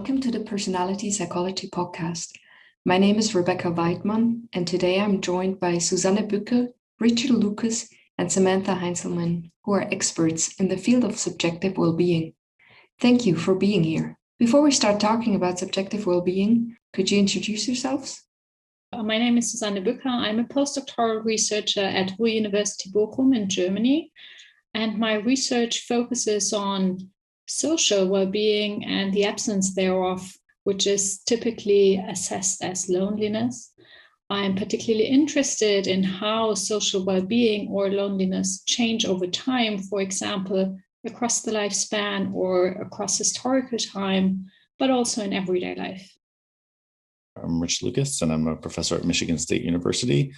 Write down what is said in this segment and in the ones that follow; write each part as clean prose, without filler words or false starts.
welcome to the Personality Psychology Podcast. My name is Rebekka Weidmann, and today I'm joined by Susanne Bücker, Richard Lucas, and Samantha Heintzelman, who are experts in the field of subjective well-being. Thank you for being here. Before we start talking about subjective well-being, could you introduce yourselves? My name is Susanne Bücker. I'm a postdoctoral researcher at Ruhr University Bochum in Germany, and my research focuses on social well-being and the absence thereof, which is typically assessed as loneliness. I'm particularly interested in how social well-being or loneliness change over time, for example, across the lifespan or across historical time, but also in everyday life. I'm Rich Lucas, and I'm a professor at Michigan State University.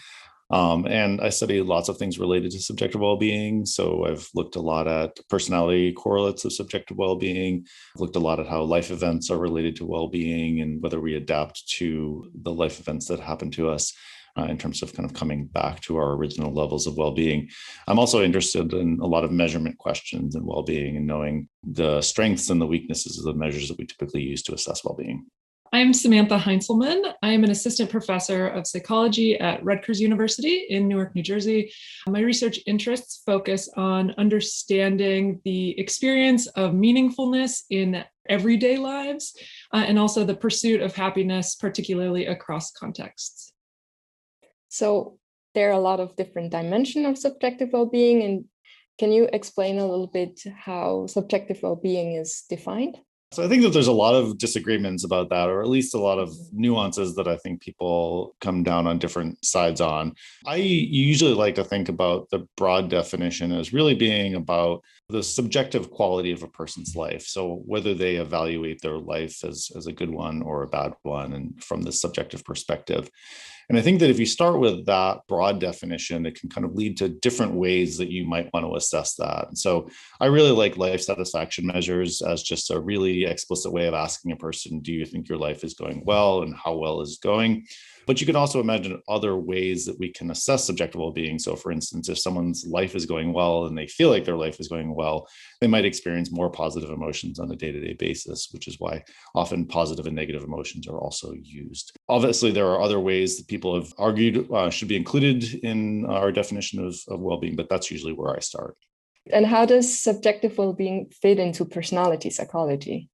And I study lots of things related to subjective well-being. So I've looked a lot at personality correlates of subjective well-being. I've looked a lot at how life events are related to well-being and whether we adapt to the life events that happen to us in terms of kind of coming back to our original levels of well-being. I'm also interested in a lot of measurement questions in well-being and knowing the strengths and the weaknesses of the measures that we typically use to assess well-being. I'm Samantha Heintzelman. I am an assistant professor of psychology at Rutgers University in Newark, New Jersey. My research interests focus on understanding the experience of meaningfulness in everyday lives and also the pursuit of happiness, particularly across contexts. So there are a lot of different dimensions of subjective well-being. And can you explain a little bit how subjective well-being is defined? So I think that there's a lot of disagreements about that, or at least a lot of nuances that I think people come down on different sides on. I usually like to think about the broad definition as really being about the subjective quality of a person's life. So whether they evaluate their life as a good one or a bad one, and from the subjective perspective. And I think that if you start with that broad definition, it can kind of lead to different ways that you might want to assess that. And so I really like life satisfaction measures as just a really explicit way of asking a person, do you think your life is going well and how well is it going? But you can also imagine other ways that we can assess subjective well-being. So for instance, if someone's life is going well and they feel like their life is going well, they might experience more positive emotions on a day-to-day basis, which is why often positive and negative emotions are also used. Obviously, there are other ways that people have argued should be included in our definition of well-being, but that's usually where I start. And how does subjective well-being fit into personality psychology?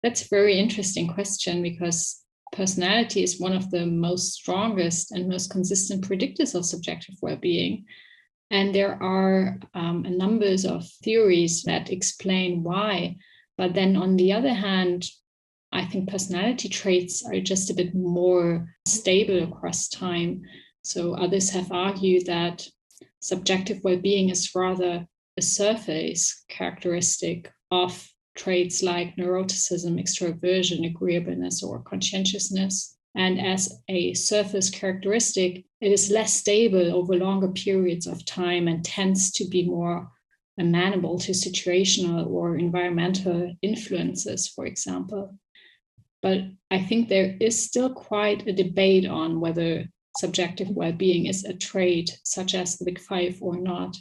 That's a very interesting question because personality is one of the most strongest and most consistent predictors of subjective well-being. And there are a number of theories that explain why. But then on the other hand, I think personality traits are just a bit more stable across time. So others have argued that subjective well-being is rather a surface characteristic of traits like neuroticism, extroversion, agreeableness, or conscientiousness. And as a surface characteristic, it is less stable over longer periods of time and tends to be more amenable to situational or environmental influences, for example. But I think there is still quite a debate on whether subjective well-being is a trait such as the Big Five or not.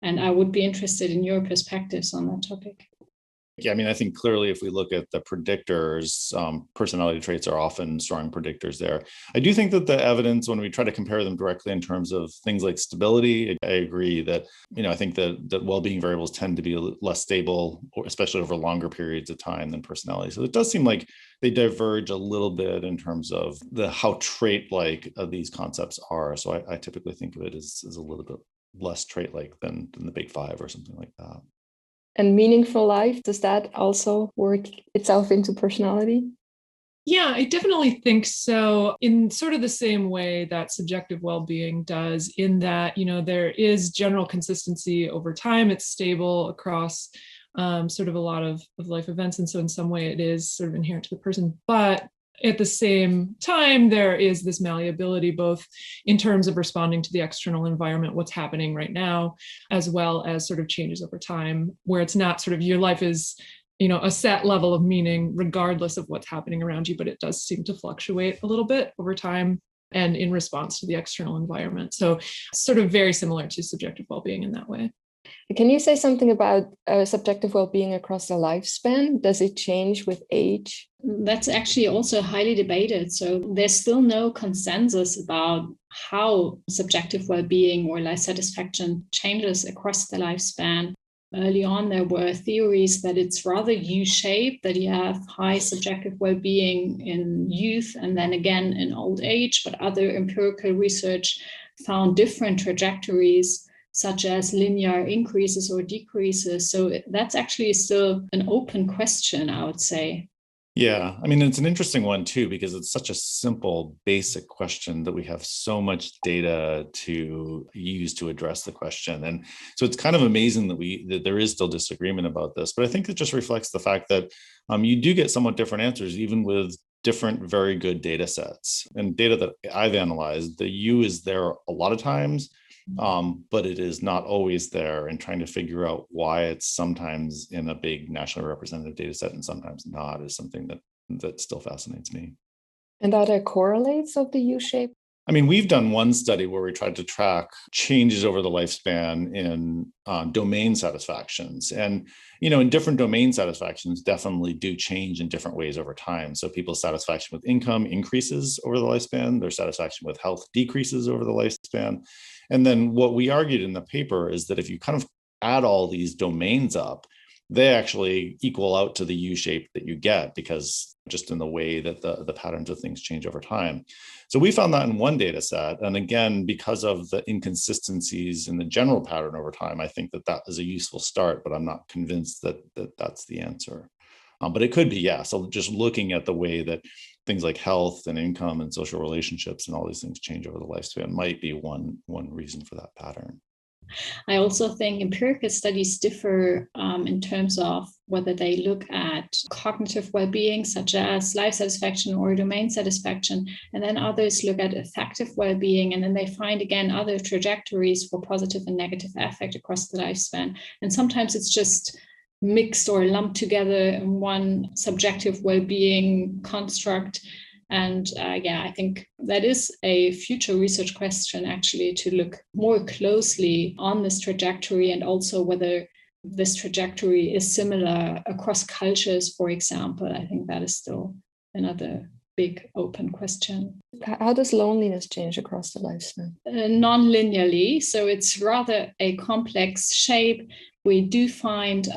And I would be interested in your perspectives on that topic. Yeah, I mean, I think clearly if we look at the predictors, personality traits are often strong predictors there. I do think that the evidence, when we try to compare them directly in terms of things like stability, I agree that, I think that well-being variables tend to be less stable, especially over longer periods of time than personality. So it does seem like they diverge a little bit in terms of how trait-like these concepts are. So I typically think of it as a little bit less trait-like than the Big Five or something like that. And meaningful life, does that also work itself into personality? Yeah, I definitely think so, in sort of the same way that subjective well-being does, in that, there is general consistency over time. It's stable across sort of a lot of life events. And so in some way it is sort of inherent to the person. But at the same time, there is this malleability, both in terms of responding to the external environment, what's happening right now, as well as sort of changes over time, where it's not sort of your life is, a set level of meaning regardless of what's happening around you, but it does seem to fluctuate a little bit over time and in response to the external environment. So sort of very similar to subjective well-being in that way. Can you say something about subjective well-being across the lifespan? Does it change with age? That's actually also highly debated. So there's still no consensus about how subjective well-being or life satisfaction changes across the lifespan. Early on, there were theories that it's rather U-shaped, that you have high subjective well-being in youth and then again in old age, but other empirical research found different trajectories, such as linear increases or decreases. So that's actually still an open question, I would say. Yeah, I mean, it's an interesting one too, because it's such a simple, basic question that we have so much data to use to address the question. And so it's kind of amazing that there is still disagreement about this. But I think it just reflects the fact that you do get somewhat different answers, even with different, very good data sets. And data that I've analyzed, the U is there a lot of times, but it is not always there, and trying to figure out why it's sometimes in a big nationally representative data set and sometimes not is something that still fascinates me. And are there correlates of the U-shape? I mean, we've done one study where we tried to track changes over the lifespan in domain satisfactions. And, in different domain satisfactions definitely do change in different ways over time. So people's satisfaction with income increases over the lifespan, their satisfaction with health decreases over the lifespan. And then what we argued in the paper is that if you kind of add all these domains up, they actually equal out to the U shape that you get, because just in the way that the patterns of things change over time. So we found that in one data set. And again, because of the inconsistencies in the general pattern over time, I think that is a useful start, but I'm not convinced that that's the answer. But it could be, yeah. So just looking at the way that things like health and income and social relationships and all these things change over the lifespan might be one reason for that pattern. I also think empirical studies differ in terms of whether they look at cognitive well-being, such as life satisfaction or domain satisfaction, and then others look at affective well-being, and then they find again other trajectories for positive and negative affect across the lifespan. And sometimes it's just mixed or lumped together in one subjective well-being construct. And I think that is a future research question, actually, to look more closely on this trajectory, and also whether this trajectory is similar across cultures, for example. I think that is still another big open question. How does loneliness change across the lifespan? Non-linearly, so it's rather a complex shape. We do find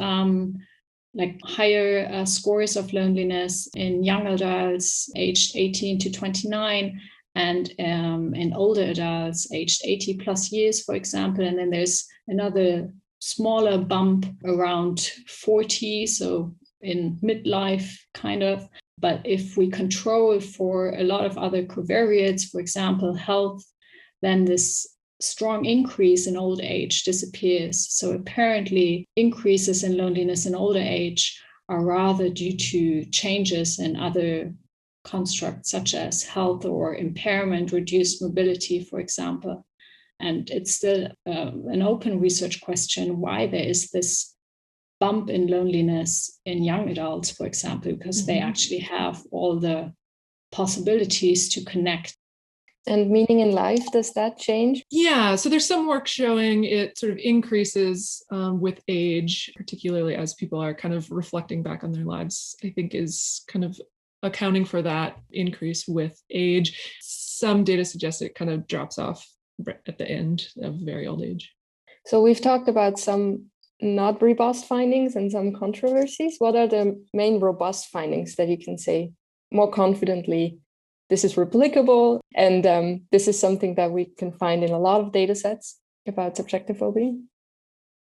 higher scores of loneliness in young adults aged 18 to 29, and in older adults aged 80 plus years, for example. And then there's another smaller bump around 40, so in midlife kind of. But if we control for a lot of other covariates, for example, health, then this strong increase in old age disappears. So apparently increases in loneliness in older age are rather due to changes in other constructs, such as health or impairment, reduced mobility, for example. And it's still an open research question why there is this bump in loneliness in young adults, for example, because they actually have all the possibilities to connect. And meaning in life, does that change? Yeah, so there's some work showing it sort of increases with age, particularly as people are kind of reflecting back on their lives, I think is kind of accounting for that increase with age. Some data suggest it kind of drops off at the end of very old age. So we've talked about some not robust findings and some controversies. What are the main robust findings that you can say more confidently? This is replicable, and this is something that we can find in a lot of data sets about subjective well-being.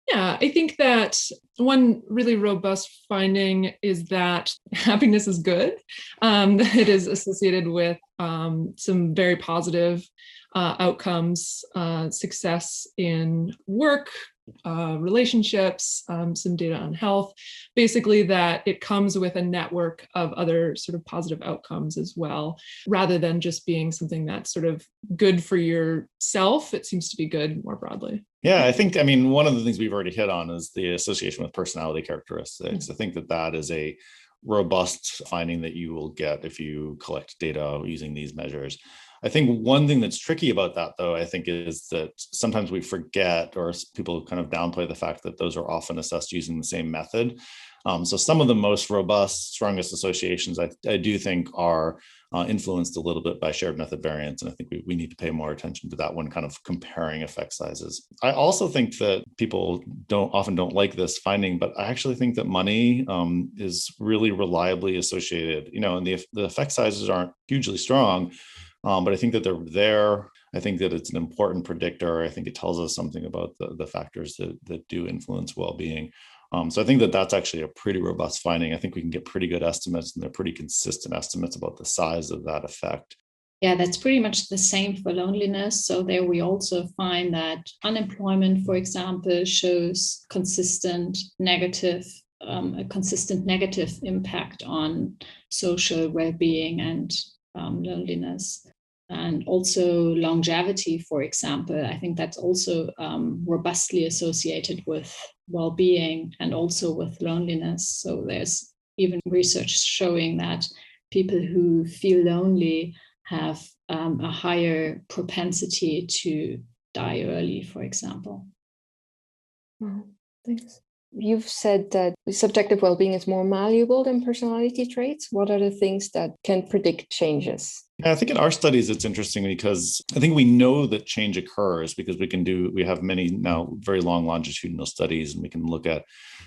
Yeah, I think that one really robust finding is that happiness is good. It is associated with some very positive outcomes, success in work, relationships, some data on health, basically that it comes with a network of other sort of positive outcomes as well, rather than just being something that's sort of good for yourself. It seems to be good more broadly. Yeah, I mean, one of the things we've already hit on is the association with personality characteristics. Mm-hmm. I think that is a robust finding that you will get if you collect data using these measures. I think one thing that's tricky about that, though, I think, is that sometimes we forget, or people kind of downplay the fact that those are often assessed using the same method. So some of the most robust, strongest associations, I do think, are influenced a little bit by shared method variance. And I think we need to pay more attention to that when kind of comparing effect sizes. I also think that people often don't like this finding, but I actually think that money is really reliably associated, and the effect sizes aren't hugely strong, but I think that they're there. I think that it's an important predictor. I think it tells us something about the factors that do influence well-being. So I think that that's actually a pretty robust finding. I think we can get pretty good estimates, and they're pretty consistent estimates about the size of that effect. Yeah, that's pretty much the same for loneliness. So there we also find that unemployment, for example, shows a consistent negative impact on social well-being and loneliness. And also longevity, for example, I think that's also robustly associated with well-being and also with loneliness. So there's even research showing that people who feel lonely have a higher propensity to die early, for example. Wow, thanks. You've said that subjective well-being is more malleable than personality traits. What are the things that can predict changes? Yeah, I think in our studies, it's interesting because I think we know that change occurs because we have many now very long longitudinal studies, and we can look at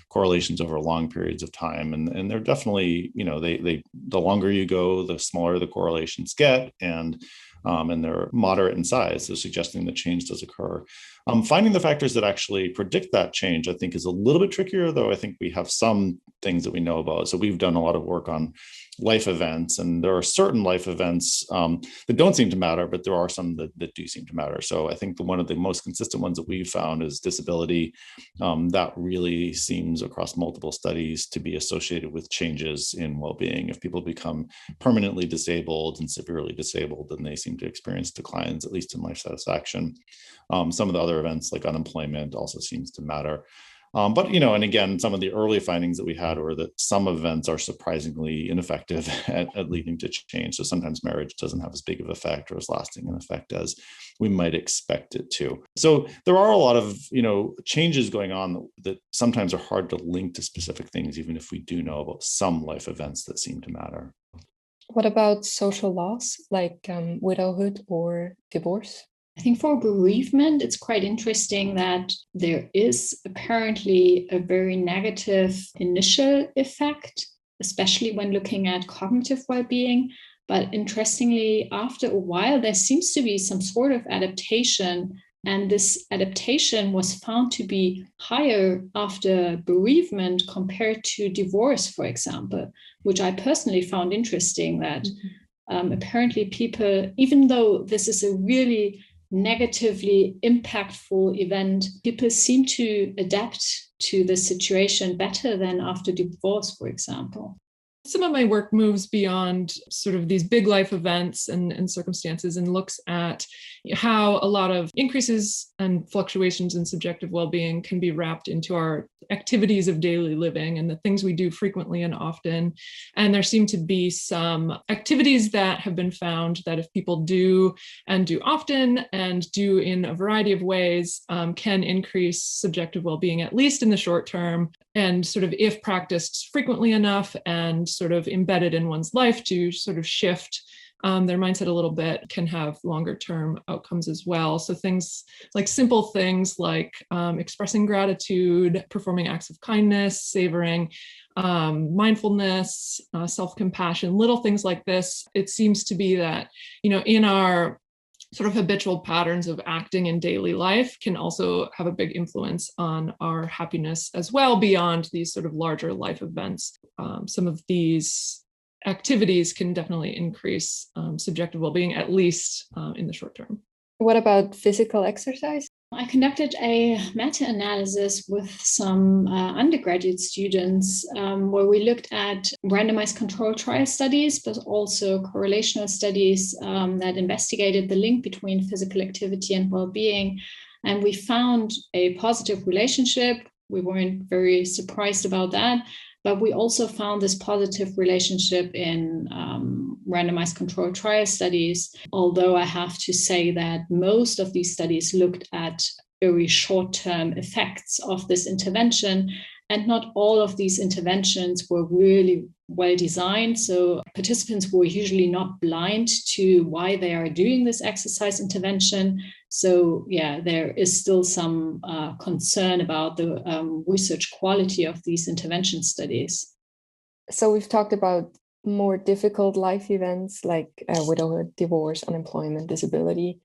correlations over long periods of time. And they're definitely, the longer you go, the smaller the correlations get, and they're moderate in size, so suggesting that change does occur. Finding the factors that actually predict that change, I think, is a little bit trickier, though I think we have some things that we know about. So we've done a lot of work on life events, and there are certain life events that don't seem to matter, but there are some that do seem to matter. So I think one of the most consistent ones that we've found is disability. That really seems across multiple studies to be associated with changes in well-being. If people become permanently disabled and severely disabled, then they seem to experience declines, at least in life satisfaction. Some of the other events like unemployment also seems to matter. But, and again, some of the early findings that we had were that some events are surprisingly ineffective at leading to change. So sometimes marriage doesn't have as big of an effect or as lasting an effect as we might expect it to. So there are a lot of, changes going on that sometimes are hard to link to specific things, even if we do know about some life events that seem to matter. What about social loss, like widowhood or divorce? I think for bereavement, it's quite interesting that there is apparently a very negative initial effect, especially when looking at cognitive well-being. But interestingly, after a while, there seems to be some sort of adaptation. And this adaptation was found to be higher after bereavement compared to divorce, for example, which I personally found interesting that apparently people, even though this is a really negatively impactful event, people seem to adapt to the situation better than after divorce, for example. Some of my work moves beyond sort of these big life events and circumstances and looks at how a lot of increases and fluctuations in subjective well-being can be wrapped into our activities of daily living and the things we do frequently and often. And there seem to be some activities that have been found that if people do and do often and do in a variety of ways, can increase subjective well-being, at least in the short term. And sort of if practiced frequently enough and sort of embedded in one's life to sort of shift their mindset a little bit, can have longer term outcomes as well. So things like simple things like expressing gratitude, performing acts of kindness, savoring, mindfulness, self-compassion, little things like this. It seems to be that, in our sort of habitual patterns of acting in daily life can also have a big influence on our happiness as well, beyond these sort of larger life events. Some of these activities can definitely increase subjective well-being, at least in the short term. What about physical exercise? I conducted a meta-analysis with some undergraduate students where we looked at randomized control trial studies, but also correlational studies that investigated the link between physical activity and well-being. And we found a positive relationship. We weren't very surprised about that, but we also found this positive relationship in randomized controlled trial studies, although I have to say that most of these studies looked at very short-term effects of this intervention, and not all of these interventions were really well designed. So participants were usually not blind to why they are doing this exercise intervention. So yeah, there is still some concern about the research quality of these intervention studies. So we've talked about more difficult life events like widowhood, divorce, unemployment, disability.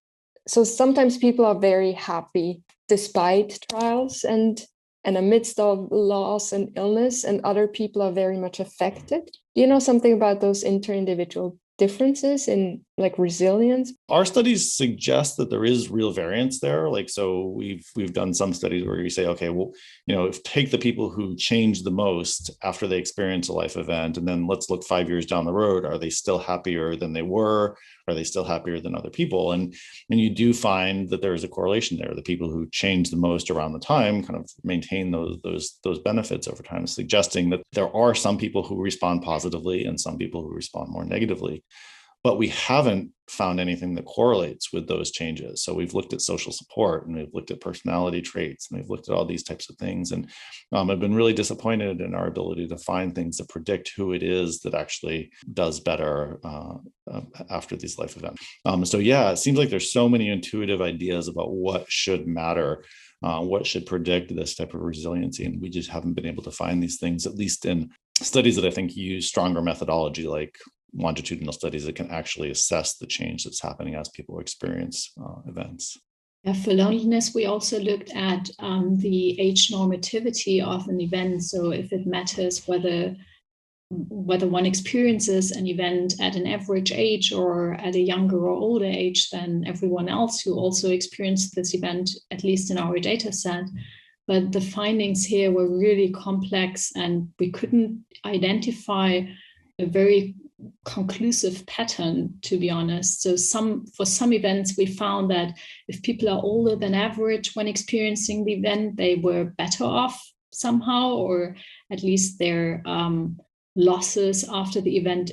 So sometimes people are very happy despite trials and amidst of loss and illness, and other people are very much affected. Do you know something about those inter-individual differences in like resilience? Our studies suggest that there is real variance there. Like, so we've done some studies where you say, okay, well, take the people who change the most after they experience a life event, and then let's look 5 years down the road. Are they still happier than they were? Are they still happier than other people? And you do find that there is a correlation there. The people who change the most around the time kind of maintain those benefits over time, suggesting that there are some people who respond positively and some people who respond more negatively. But we haven't found anything that correlates with those changes. So we've looked at social support, and we've looked at personality traits, and we've looked at all these types of things. And I've been really disappointed in our ability to find things that predict who it is that actually does better after these life events. So yeah, it seems like there's so many intuitive ideas about what should matter, what should predict this type of resiliency. And we just haven't been able to find these things, at least in studies that I think use stronger methodology, like longitudinal studies that can actually assess the change that's happening as people experience events. Yeah, for loneliness, we also looked at the age normativity of an event. So if it matters whether one experiences an event at an average age or at a younger or older age than everyone else who also experienced this event, at least in our data set. But the findings here were really complex, and we couldn't identify a very conclusive pattern, to be honest. So for some events, we found that if people are older than average when experiencing the event, they were better off somehow, or at least their losses after the event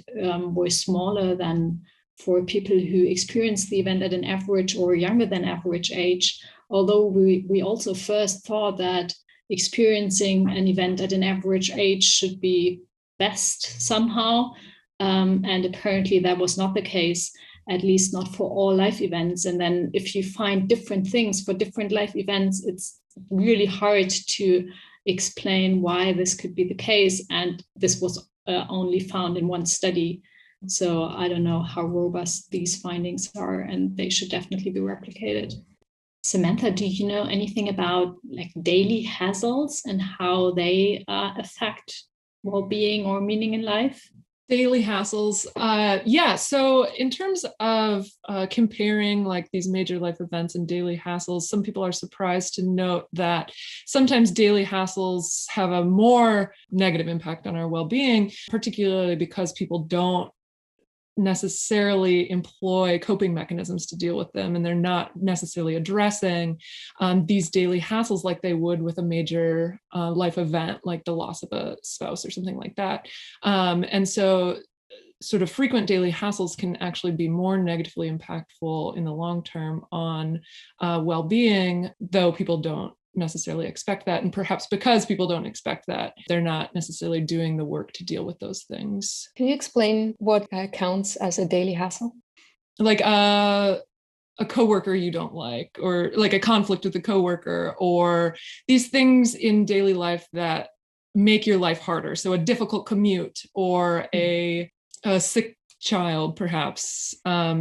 were smaller than for people who experienced the event at an average or younger than average age. Although we also first thought that experiencing an event at an average age should be best somehow. And apparently that was not the case, at least not for all life events. And then if you find different things for different life events, it's really hard to explain why this could be the case. And this was only found in one study. So I don't know how robust these findings are, and they should definitely be replicated. Samantha, do you know anything about like daily hassles and how they affect well-being or meaning in life? Daily hassles. Yeah. So in terms of comparing like these major life events and daily hassles, some people are surprised to note that sometimes daily hassles have a more negative impact on our well-being, particularly because people don't necessarily employ coping mechanisms to deal with them, and they're not necessarily addressing these daily hassles like they would with a major life event like the loss of a spouse or something like that. And so sort of frequent daily hassles can actually be more negatively impactful in the long term on well-being, though people don't necessarily expect that. And perhaps because people don't expect that, they're not necessarily doing the work to deal with those things. Can you explain what counts as a daily hassle? Like a coworker you don't like, or like a conflict with a coworker, or these things in daily life that make your life harder. So a difficult commute, or a sick child, perhaps.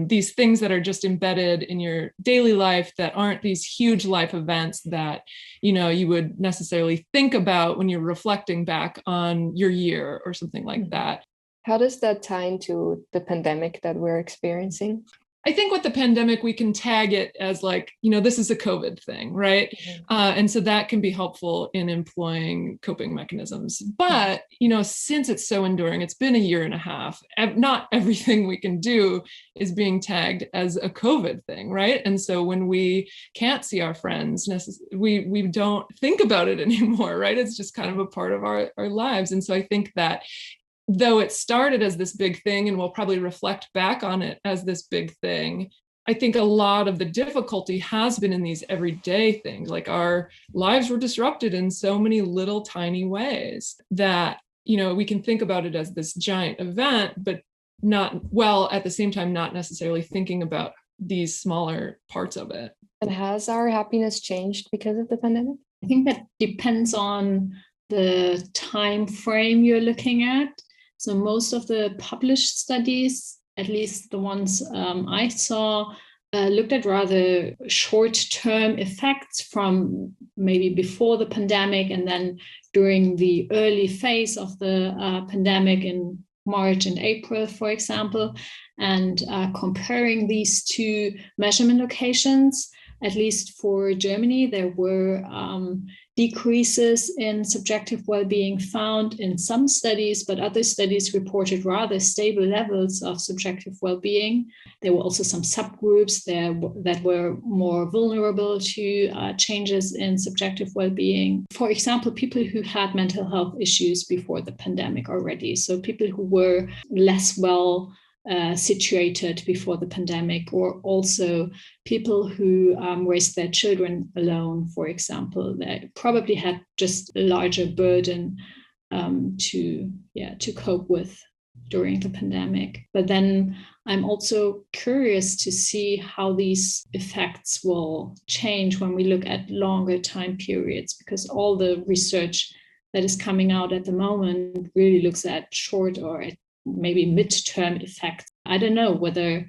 These things that are just embedded in your daily life that aren't these huge life events that, you would necessarily think about when you're reflecting back on your year or something like that. How does that tie into the pandemic that we're experiencing? I think with the pandemic, we can tag it as like, this is a COVID thing, right? And so that can be helpful in employing coping mechanisms. But, since it's so enduring, it's been a year and a half, not everything we can do is being tagged as a COVID thing, right? And so when we can't see our friends, we don't think about it anymore, right? It's just kind of a part of our lives. And so I think that though it started as this big thing, and we'll probably reflect back on it as this big thing, I think a lot of the difficulty has been in these everyday things. Like our lives were disrupted in so many little tiny ways that, we can think about it as this giant event, but at the same time, not necessarily thinking about these smaller parts of it. And has our happiness changed because of the pandemic? I think that depends on the time frame you're looking at. So most of the published studies, at least the ones I saw, looked at rather short-term effects from maybe before the pandemic and then during the early phase of the pandemic in March and April, for example, and comparing these two measurement locations. At least for Germany, there were decreases in subjective well-being found in some studies, but other studies reported rather stable levels of subjective well-being. There were also some subgroups there that were more vulnerable to changes in subjective well-being. For example, people who had mental health issues before the pandemic already. So people who were less well situated before the pandemic, or also people who raised their children alone, for example, that probably had just a larger burden to cope with during the pandemic. But then I'm also curious to see how these effects will change when we look at longer time periods, because all the research that is coming out at the moment really looks at short or at maybe midterm effects. I don't know whether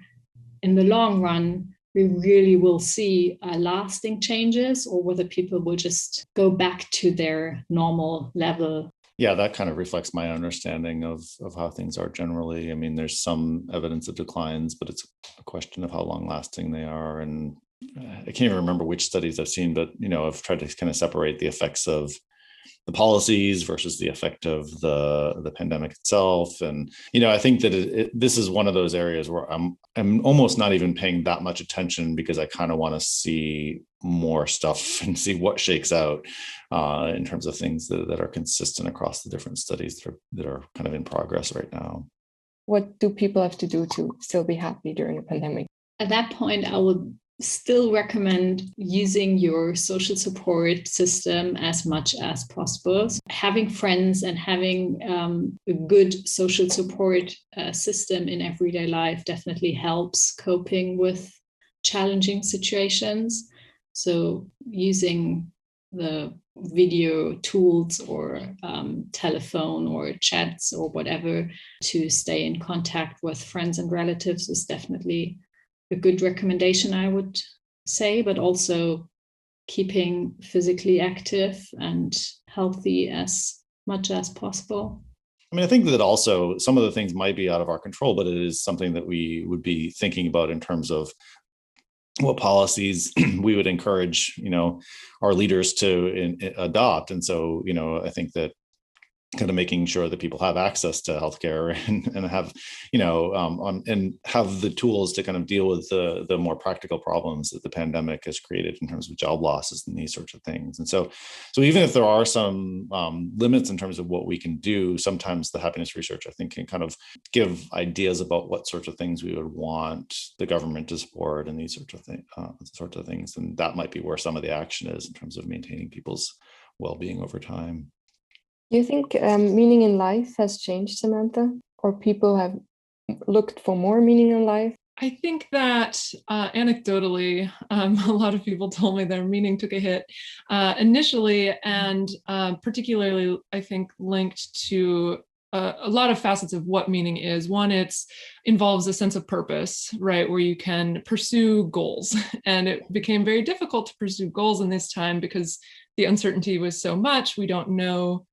in the long run we really will see lasting changes, or whether people will just go back to their normal level. Yeah, that kind of reflects my understanding of how things are generally. I mean, there's some evidence of declines, but it's a question of how long lasting they are. And I can't even remember which studies I've seen, but, I've tried to kind of separate the effects of the policies versus the effect of the pandemic itself. And, I think that this is one of those areas where I'm almost not even paying that much attention, because I kind of want to see more stuff and see what shakes out in terms of things that are consistent across the different studies that are kind of in progress right now. What do people have to do to still be happy during a pandemic? At that point, I would still recommend using your social support system as much as possible. So having friends and having a good social support system in everyday life definitely helps coping with challenging situations. So using the video tools or telephone or chats or whatever to stay in contact with friends and relatives is definitely a good recommendation, I would say, but also keeping physically active and healthy as much as possible. I mean, I think that also some of the things might be out of our control, but it is something that we would be thinking about in terms of what policies we would encourage, our leaders to adopt. And so, I think that kind of making sure that people have access to healthcare and have, and have the tools to kind of deal with the more practical problems that the pandemic has created in terms of job losses and these sorts of things. And so even if there are some limits in terms of what we can do, sometimes the happiness research, I think, can kind of give ideas about what sorts of things we would want the government to support and these sorts of things. And that might be where some of the action is in terms of maintaining people's well-being over time. Do you think meaning in life has changed, Samantha? Or people have looked for more meaning in life? I think that anecdotally, a lot of people told me their meaning took a hit initially, and particularly, I think, linked to a lot of facets of what meaning is. One, involves a sense of purpose, right, where you can pursue goals. And it became very difficult to pursue goals in this time because the uncertainty was so much. We don't know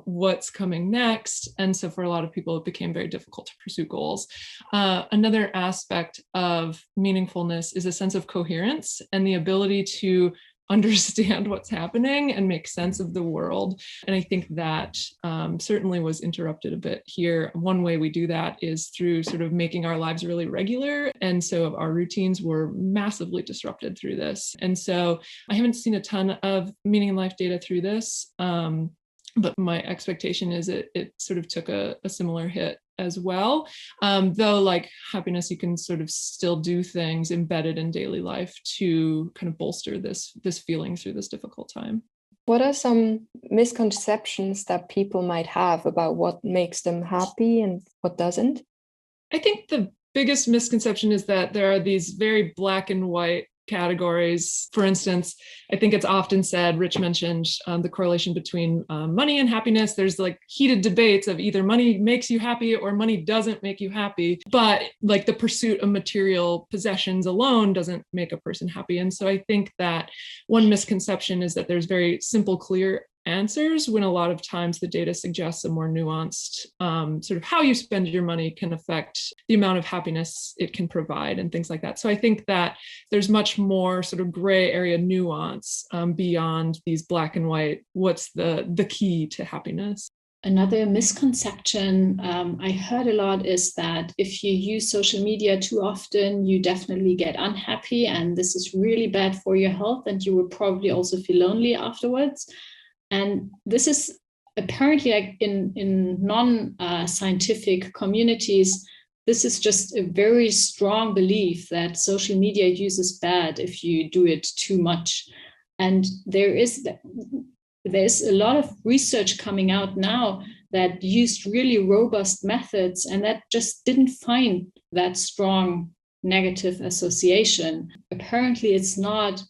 what's coming next. And so for a lot of people, it became very difficult to pursue goals. Another aspect of meaningfulness is a sense of coherence and the ability to understand what's happening and make sense of the world. And I think that certainly was interrupted a bit here. One way we do that is through sort of making our lives really regular. And so our routines were massively disrupted through this. And so I haven't seen a ton of meaning in life data through this. But my expectation is it sort of took a similar hit as well. Though like happiness, you can sort of still do things embedded in daily life to kind of bolster this feeling through this difficult time. What are some misconceptions that people might have about what makes them happy and what doesn't? I think the biggest misconception is that there are these very black and white categories. For instance, I think it's often said, Rich mentioned the correlation between money and happiness. There's like heated debates of either money makes you happy or money doesn't make you happy. But like the pursuit of material possessions alone doesn't make a person happy. And so I think that one misconception is that there's very simple, clear answers, when a lot of times the data suggests a more nuanced sort of how you spend your money can affect the amount of happiness it can provide and things like that. So I think that there's much more sort of gray area nuance beyond these black and white, what's the key to happiness. Another misconception I heard a lot is that if you use social media too often, you definitely get unhappy, and this is really bad for your health, and you will probably also feel lonely afterwards. And this is apparently, like in non-scientific communities, this is just a very strong belief that social media use is bad if you do it too much. And there's a lot of research coming out now that used really robust methods and that just didn't find that strong negative association. Apparently, it's not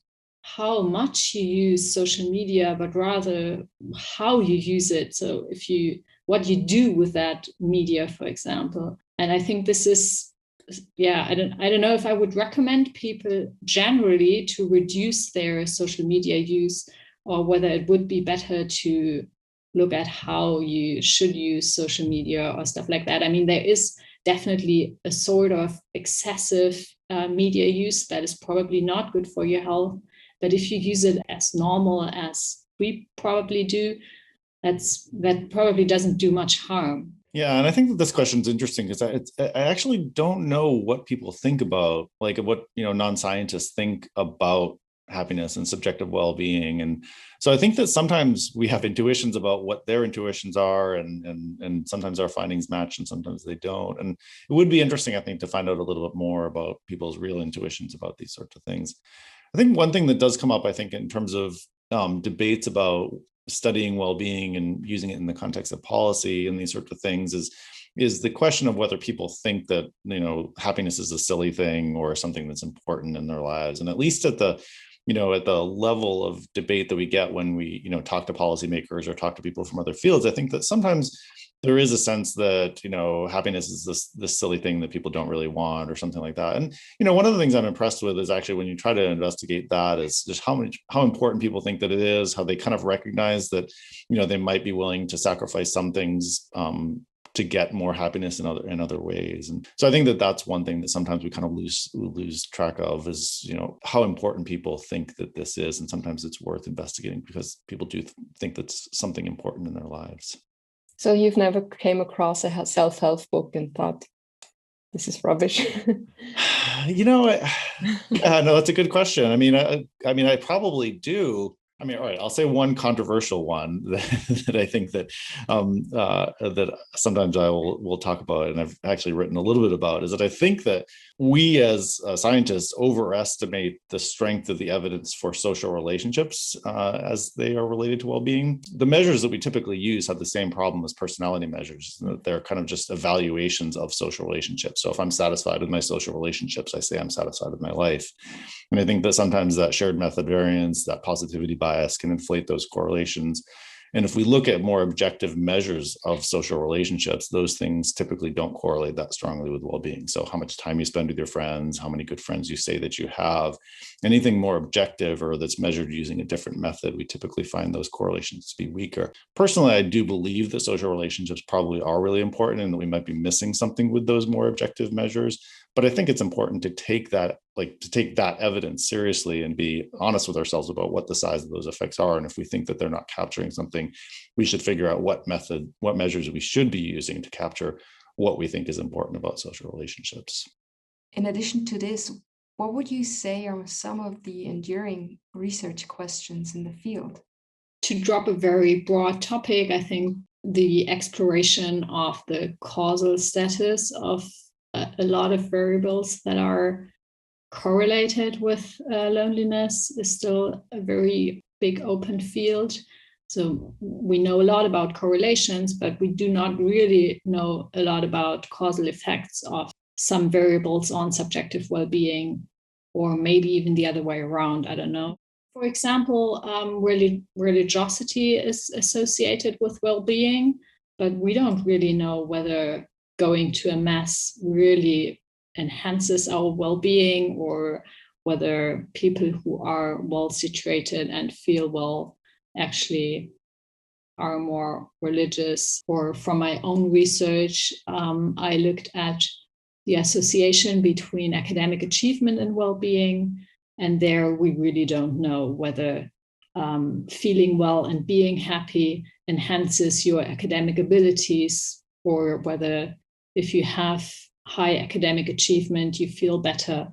how much you use social media, but rather how you use it. So what you do with that media, for example. And I think this is, I don't know if I would recommend people generally to reduce their social media use, or whether it would be better to look at how you should use social media or stuff like that. I mean, there is definitely a sort of excessive media use that is probably not good for your health. But if you use it as normal as we probably do, that probably doesn't do much harm. Yeah, and I think that this question is interesting because I actually don't know what people think about, like what non-scientists think about happiness and subjective well-being. And so I think that sometimes we have intuitions about what their intuitions are, and sometimes our findings match and sometimes they don't. And it would be interesting, I think, to find out a little bit more about people's real intuitions about these sorts of things. I think one thing that does come up, I think, in terms of debates about studying well-being and using it in the context of policy and these sorts of things is the question of whether people think that happiness is a silly thing or something that's important in their lives. And at least at the level of debate that we get when we talk to policymakers or talk to people from other fields, I think that sometimes there is a sense that happiness is this silly thing that people don't really want or something like that. And one of the things I'm impressed with is actually when you try to investigate that is just how important people think that it is, how they kind of recognize that they might be willing to sacrifice some things to get more happiness in other ways. And so I think that that's one thing that sometimes we kind of lose track of is how important people think that this is, and sometimes it's worth investigating because people do think that's something important in their lives. So you've never came across a self-help book and thought, this is rubbish? No, that's a good question. I mean, I probably do. I mean, all right, I'll say one controversial one that I think that that sometimes I will talk about, and I've actually written a little bit about, is that I think that we as scientists overestimate the strength of the evidence for social relationships as they are related to well-being. The measures that we typically use have the same problem as personality measures. They're kind of just evaluations of social relationships. So if I'm satisfied with my social relationships, I say I'm satisfied with my life. And I think that sometimes that shared method variance, that positivity bias can inflate those correlations. And if we look at more objective measures of social relationships, those things typically don't correlate that strongly with well-being. So how much time you spend with your friends, how many good friends you say that you have, anything more objective or that's measured using a different method, we typically find those correlations to be weaker. Personally, I do believe that social relationships probably are really important and that we might be missing something with those more objective measures. But I think it's important to take that evidence seriously and be honest with ourselves about what the size of those effects are. And if we think that they're not capturing something, we should figure out what measures we should be using to capture what we think is important about social relationships. In addition to this, what would you say are some of the enduring research questions in the field? To drop a very broad topic, I think the exploration of the causal status of a lot of variables that are correlated with loneliness is still a very big open field. So we know a lot about correlations, but we do not really know a lot about causal effects of some variables on subjective well-being, or maybe even the other way around. I don't know. For example, religiosity is associated with well-being, but we don't really know whether going to a mass really enhances our well-being, or whether people who are well situated and feel well actually are more religious. Or from my own research, I looked at the association between academic achievement and well-being. And there we really don't know whether feeling well and being happy enhances your academic abilities, or whether if you have high academic achievement, you feel better.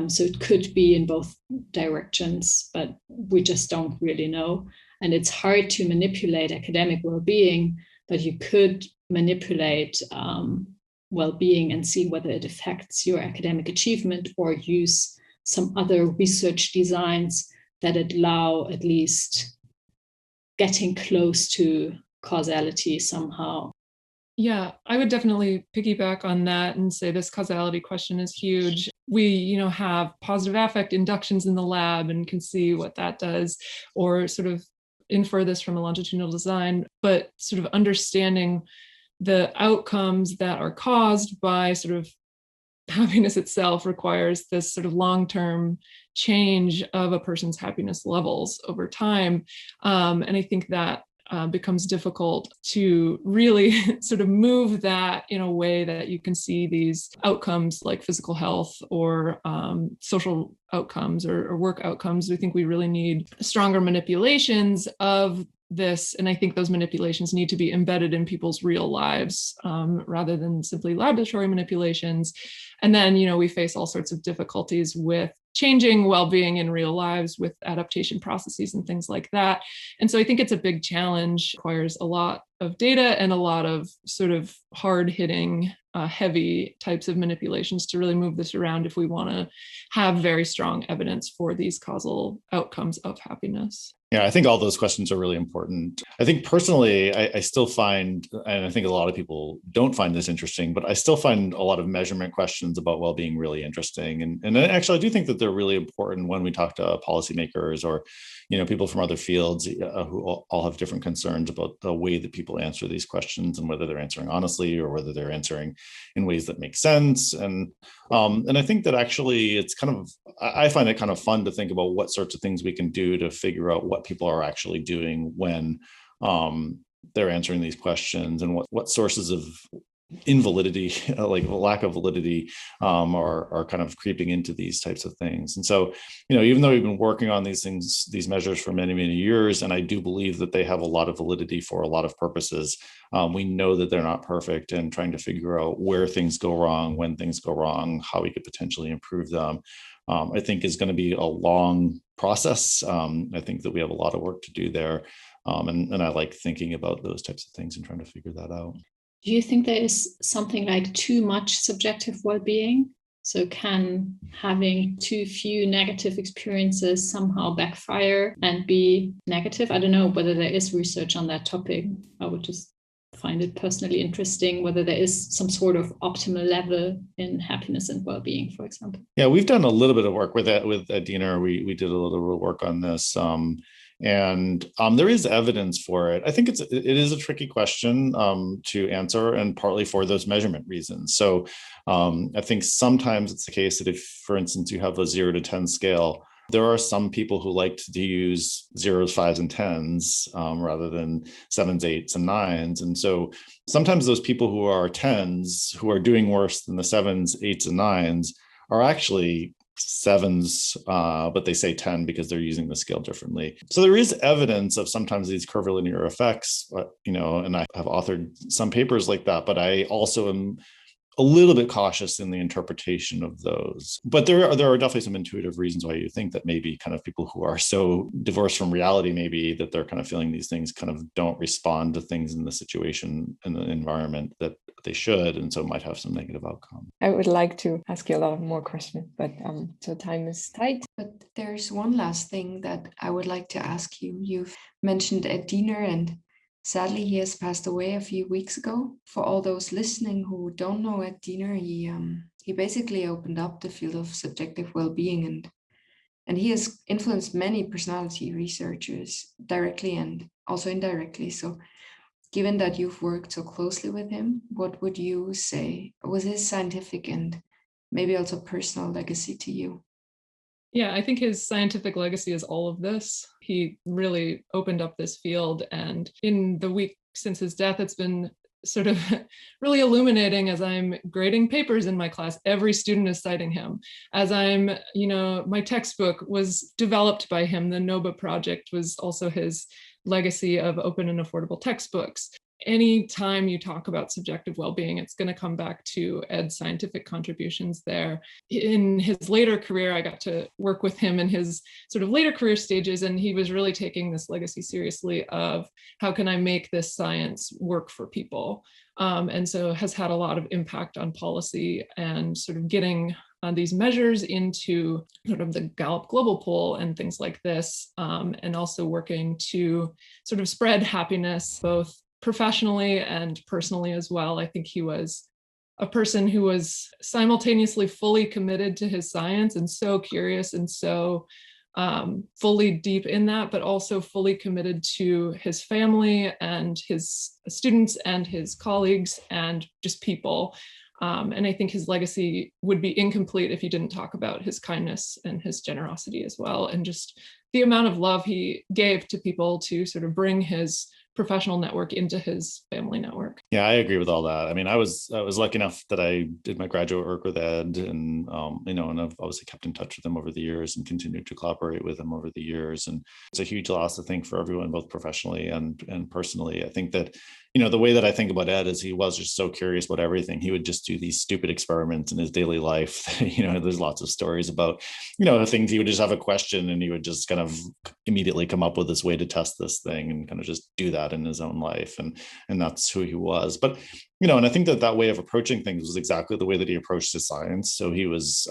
So it could be in both directions, but we just don't really know. And it's hard to manipulate academic well-being, but you could manipulate well-being and see whether it affects your academic achievement, or use some other research designs that allow at least getting close to causality somehow. Yeah, I would definitely piggyback on that and say this causality question is huge. We, have positive affect inductions in the lab and can see what that does, or sort of infer this from a longitudinal design, but sort of understanding the outcomes that are caused by sort of happiness itself requires this sort of long-term change of a person's happiness levels over time. And I think that becomes difficult to really sort of move that in a way that you can see these outcomes like physical health or social outcomes or work outcomes. I think we really need stronger manipulations of this. And I think those manipulations need to be embedded in people's real lives rather than simply laboratory manipulations. And then, we face all sorts of difficulties with changing well-being in real lives with adaptation processes and things like that. And so I think it's a big challenge, requires a lot of data and a lot of sort of hard-hitting, heavy types of manipulations to really move this around if we want to have very strong evidence for these causal outcomes of happiness. Yeah, I think all those questions are really important. I think personally, I still find, and I think a lot of people don't find this interesting, but I still find a lot of measurement questions about well-being really interesting. And actually, I do think that they're really important when we talk to policymakers or, people from other fields who all have different concerns about the way that people answer these questions and whether they're answering honestly or whether they're answering in ways that make sense. And I think that actually it's I find it kind of fun to think about what sorts of things we can do to figure out what people are actually doing when they're answering these questions, and what sources of invalidity, like lack of validity, are kind of creeping into these types of things. And so, even though we've been working on these things, these measures for many, many years, and I do believe that they have a lot of validity for a lot of purposes, we know that they're not perfect, and trying to figure out where things go wrong, when things go wrong, how we could potentially improve them, I think is going to be a long process. I think that we have a lot of work to do there. And I like thinking about those types of things and trying to figure that out. Do you think there is something like too much subjective well-being? So can having too few negative experiences somehow backfire and be negative? I don't know whether there is research on that topic. I would just find it personally interesting whether there is some sort of optimal level in happiness and well-being, for example. Yeah, we've done a little bit of work with that with Adina. We did a little bit of work on this. And there is evidence for it. I think it is a tricky question to answer, and partly for those measurement reasons. So I think sometimes it's the case that if, for instance, you have a 0 to 10 scale, there are some people who like to use 0s, 5s, and 10s rather than 7s, 8s, and 9s. And so sometimes those people who are 10s, who are doing worse than the 7s, 8s, and 9s, are actually 7s, but they say 10 because they're using the scale differently. So there is evidence of sometimes these curvilinear effects, and I have authored some papers like that, but I also am a little bit cautious in the interpretation of those. But there are definitely some intuitive reasons why you think that maybe kind of people who are so divorced from reality, maybe that they're kind of feeling these things kind of don't respond to things in the situation, in the environment that they should, and so might have some negative outcome. I would like to ask you a lot more questions, but so time is tight. But there's one last thing that I would like to ask you. You've mentioned Ed Diener, and sadly, he has passed away a few weeks ago. For all those listening who don't know Ed Diener, he basically opened up the field of subjective well-being, and he has influenced many personality researchers directly and also indirectly. So given that you've worked so closely with him, what would you say was his scientific and maybe also personal legacy to you? Yeah, I think his scientific legacy is all of this. He really opened up this field. And in the week since his death, it's been sort of really illuminating as I'm grading papers in my class. Every student is citing him. As my textbook was developed by him. The NOBA project was also his legacy of open and affordable textbooks. Anytime you talk about subjective well-being, it's going to come back to Ed's scientific contributions there. In his later career, I got to work with him in his sort of later career stages, and he was really taking this legacy seriously of how can I make this science work for people? And so has had a lot of impact on policy and sort of getting these measures into sort of the Gallup Global Poll and things like this, and also working to sort of spread happiness, both professionally and personally as well. I think he was a person who was simultaneously fully committed to his science and so curious and so fully deep in that, but also fully committed to his family and his students and his colleagues and just people. And I think his legacy would be incomplete if you didn't talk about his kindness and his generosity as well, and just the amount of love he gave to people to sort of bring his professional network into his family network. Yeah, I agree with all that. I mean, I was lucky enough that I did my graduate work with Ed, and and I've obviously kept in touch with him over the years and continued to collaborate with him over the years. And it's a huge loss, I think, for everyone, both professionally and personally. I think that, the way that I think about Ed is he was just so curious about everything. He would just do these stupid experiments in his daily life. There's lots of stories about, things he would just have a question and he would just kind of immediately come up with this way to test this thing and kind of just do that in his own life. And that's who he was. But, and I think that way of approaching things was exactly the way that he approached his science. So he was,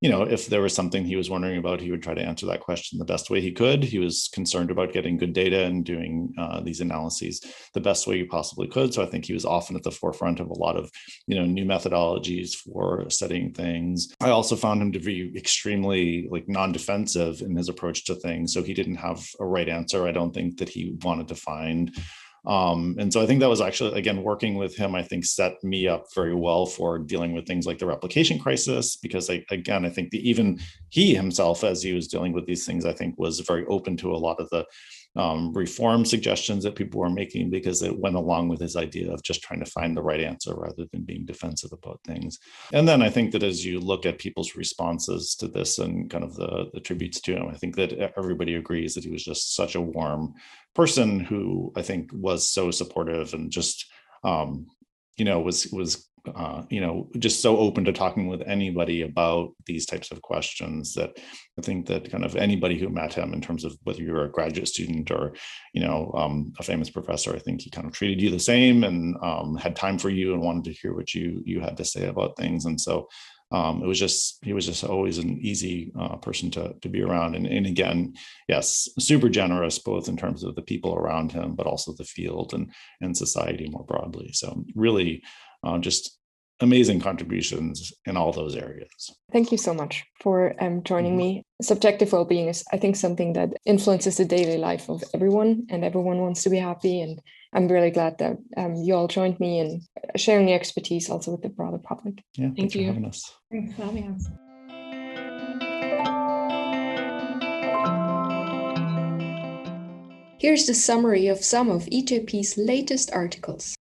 if there was something he was wondering about, he would try to answer that question the best way he could. He was concerned about getting good data and doing these analyses the best way he possibly could. So I think he was often at the forefront of a lot of, new methodologies for studying things. I also found him to be extremely non-defensive in his approach to things. So he didn't have a right answer, I don't think, that he wanted to find. And so I think that was actually, again, working with him, I think set me up very well for dealing with things like the replication crisis, because I think even he himself, as he was dealing with these things, I think was very open to a lot of the reform suggestions that people were making, because it went along with his idea of just trying to find the right answer rather than being defensive about things. And then I think that as you look at people's responses to this and kind of the tributes to him, I think that everybody agrees that he was just such a warm person who I think was so supportive and just, was just so open to talking with anybody about these types of questions, that I think that kind of anybody who met him, in terms of whether you're a graduate student or, a famous professor, I think he kind of treated you the same and had time for you and wanted to hear what you had to say about things. And so he was just always an easy person to be around. And again, yes, super generous, both in terms of the people around him, but also the field and society more broadly. So really just amazing contributions in all those areas. Thank you so much for joining me. Subjective well-being is, I think, something that influences the daily life of everyone, and everyone wants to be happy. And I'm really glad that you all joined me in sharing your expertise also with the broader public. Yeah, thanks for having us. Thanks for having us. Here's the summary of some of EJP's latest articles.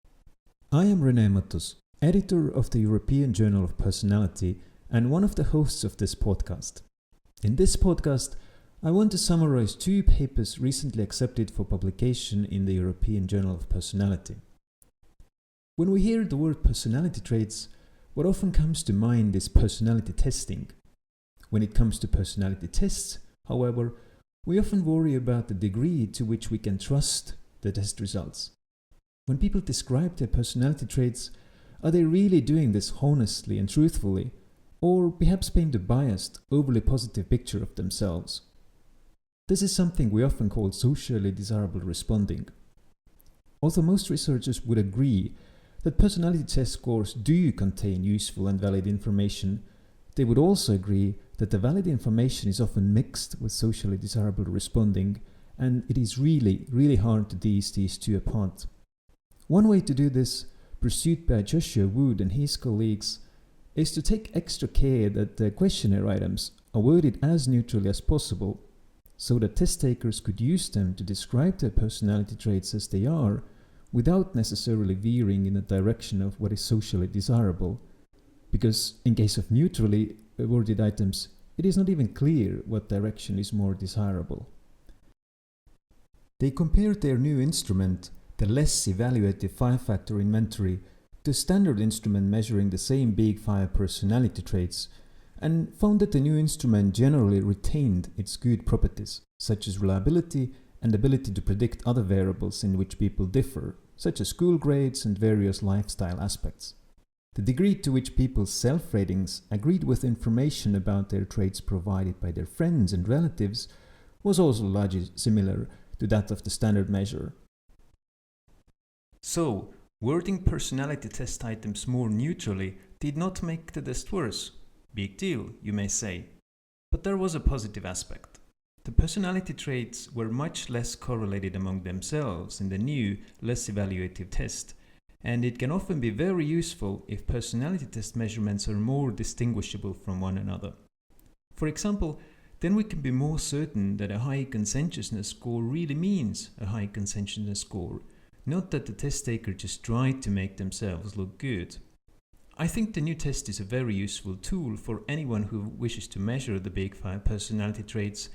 I am René Matus, editor of the European Journal of Personality and one of the hosts of this podcast. In this podcast, I want to summarize 2 papers recently accepted for publication in the European Journal of Personality. When we hear the word personality traits, what often comes to mind is personality testing. When it comes to personality tests, however, we often worry about the degree to which we can trust the test results. When people describe their personality traits, are they really doing this honestly and truthfully, or perhaps paint a biased, overly positive picture of themselves? This is something we often call socially desirable responding. Although most researchers would agree that personality test scores do contain useful and valid information, they would also agree that the valid information is often mixed with socially desirable responding, and it is really hard to tease these two apart. One way to do this, pursued by Joshua Wood and his colleagues, is to take extra care that the questionnaire items are worded as neutrally as possible, so that test takers could use them to describe their personality traits as they are, without necessarily veering in the direction of what is socially desirable. Because in case of neutrally worded items, it is not even clear what direction is more desirable. They compared their new instrument, the less evaluative 5-factor inventory, to a standard instrument measuring the same big 5 personality traits, and found that the new instrument generally retained its good properties, such as reliability and ability to predict other variables in which people differ, such as school grades and various lifestyle aspects. The degree to which people's self-ratings agreed with information about their traits provided by their friends and relatives was also largely similar to that of the standard measure. So, wording personality test items more neutrally did not make the test worse. Big deal, you may say. But there was a positive aspect. The personality traits were much less correlated among themselves in the new, less evaluative test, and it can often be very useful if personality test measurements are more distinguishable from one another. For example, then we can be more certain that a high conscientiousness score really means a high conscientiousness score, not that the test taker just tried to make themselves look good. I think the new test is a very useful tool for anyone who wishes to measure the Big 5 personality traits,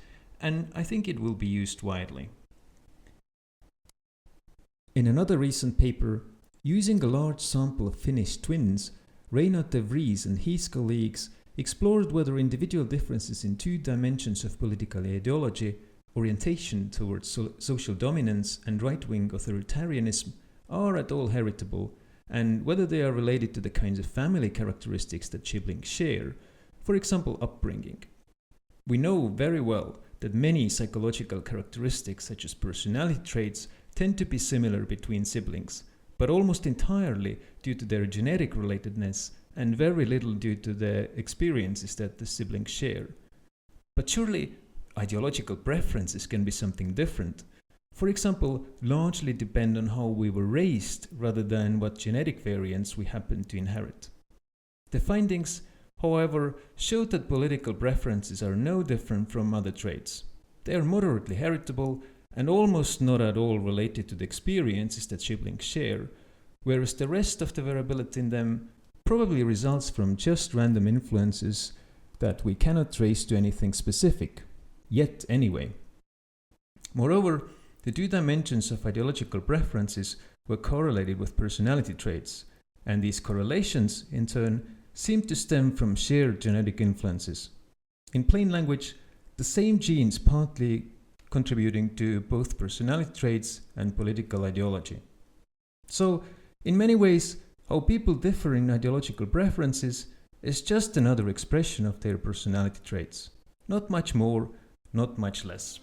and I think it will be used widely. In another recent paper, using a large sample of Finnish twins, Reinhard de Vries and his colleagues explored whether individual differences in 2 dimensions of political ideology, orientation towards social dominance and right-wing authoritarianism, are at all heritable, and whether they are related to the kinds of family characteristics that siblings share, for example upbringing. We know very well that many psychological characteristics such as personality traits tend to be similar between siblings, but almost entirely due to their genetic relatedness and very little due to the experiences that the siblings share. But surely, ideological preferences can be something different. For example, largely depend on how we were raised rather than what genetic variants we happen to inherit. The findings, however, showed that political preferences are no different from other traits. They are moderately heritable and almost not at all related to the experiences that siblings share, whereas the rest of the variability in them probably results from just random influences that we cannot trace to anything specific, yet anyway. Moreover, the 2 dimensions of ideological preferences were correlated with personality traits, and these correlations, in turn, seem to stem from shared genetic influences. In plain language, the same genes partly contributing to both personality traits and political ideology. So, in many ways, how people differ in ideological preferences is just another expression of their personality traits. Not much more, not much less.